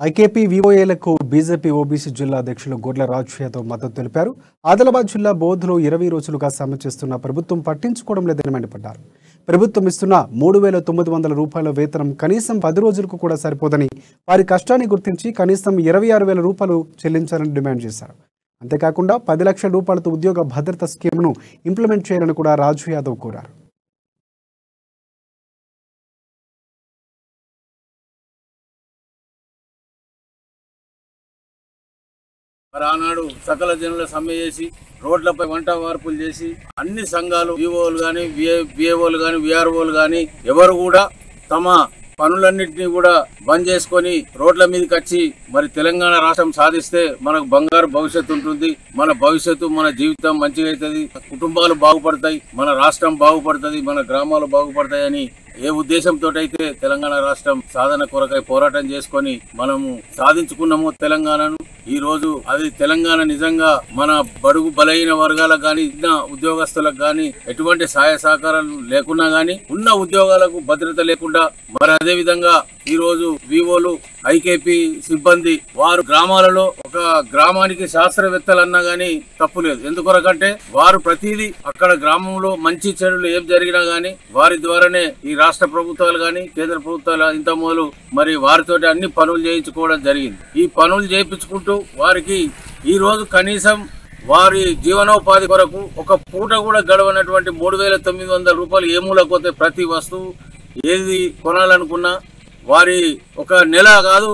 IKP విఓఏలకు BJP OBC జిల్లా అధ్యక్షులు గొడ్ల రాజు యాదవ్ మద్దతు తెలిపారు. ఆదిలాబాద్ జిల్లా బోధ్లో 20 రోజులుగా సమ్మె చేస్తున్న ప్రభుత్వం పట్టించుకోవడం లేదని మండిపడ్డారు. ప్రభుత్వం ఇస్తున్న 3,900 రూపాయల వేతనం కనీసం 10 రోజులకు కూడా సరిపోదని, వారి కష్టాన్ని గుర్తించి కనీసం 26,000 రూపాయలు చెల్లించాలని డిమాండ్ చేశారు. అంతేకాకుండా 10 లక్షల రూపాయలతో ఉద్యోగ భద్రత స్కీమ్ను ఇంప్లిమెంట్ చేయాలని కూడా రాజు యాదవ్ కోరారు. మరి ఆనాడు సకల జనుల సమ్మె చేసి రోడ్లపై వంట వార్పులు చేసి అన్ని సంఘాలు విఓలు కానీ విఏఓలు కానీ విఆర్ఓలు కానీ ఎవరు కూడా తమ పనులన్నింటినీ కూడా బంద్ చేసుకొని రోడ్ల మీదకి వచ్చి మరి తెలంగాణ రాష్ట్రం సాధిస్తే మనకు బంగారు భవిష్యత్తు ఉంటుంది, మన భవిష్యత్తు మన జీవితం మంచిగా అవుతుంది, కుటుంబాలు బాగుపడతాయి, మన రాష్ట్రం బాగుపడుతుంది, మన గ్రామాలు బాగుపడతాయని ఏ ఉద్దేశంతో అయితే తెలంగాణ రాష్ట్రం సాధన కొరకై పోరాటం చేసుకొని మనము సాధించుకున్నాము తెలంగాణను. ఈ రోజు అది తెలంగాణ నిజంగా మన బడుగు బలహీన వర్గాలకు గాని ఉద్యోగస్తులకు గాని ఎటువంటి సహాయ సహకారాలు లేకున్నా గాని ఉన్న ఉద్యోగాలకు భద్రత లేకుండా మరి అదే విధంగా ఈ రోజు వివోలు ఐకేపీ సిబ్బంది వారు గ్రామాలలో ఒక గ్రామానికి శాస్త్రవేత్తలు అన్నా గానీ తప్పులేదు. ఎందుకొరకంటే వారు ప్రతిదీ అక్కడ గ్రామంలో మంచి చెడులు ఏం జరిగినా గానీ వారి ద్వారానే ఈ రాష్ట్ర ప్రభుత్వాలు గాని కేంద్ర ప్రభుత్వాలు ఇంత మొదలు మరి వారితోటి అన్ని పనులు చేయించుకోవడం జరిగింది. ఈ పనులు చేయించుకుంటూ వారికి ఈ రోజు కనీసం వారి జీవనోపాధి కొరకు ఒక పూట కూడా గడవనటువంటి 3,900 రూపాయలు ఏ మూలకపోతే ప్రతి వస్తువు ఏది కొనాలనుకున్నా వారి ఒక నెల కాదు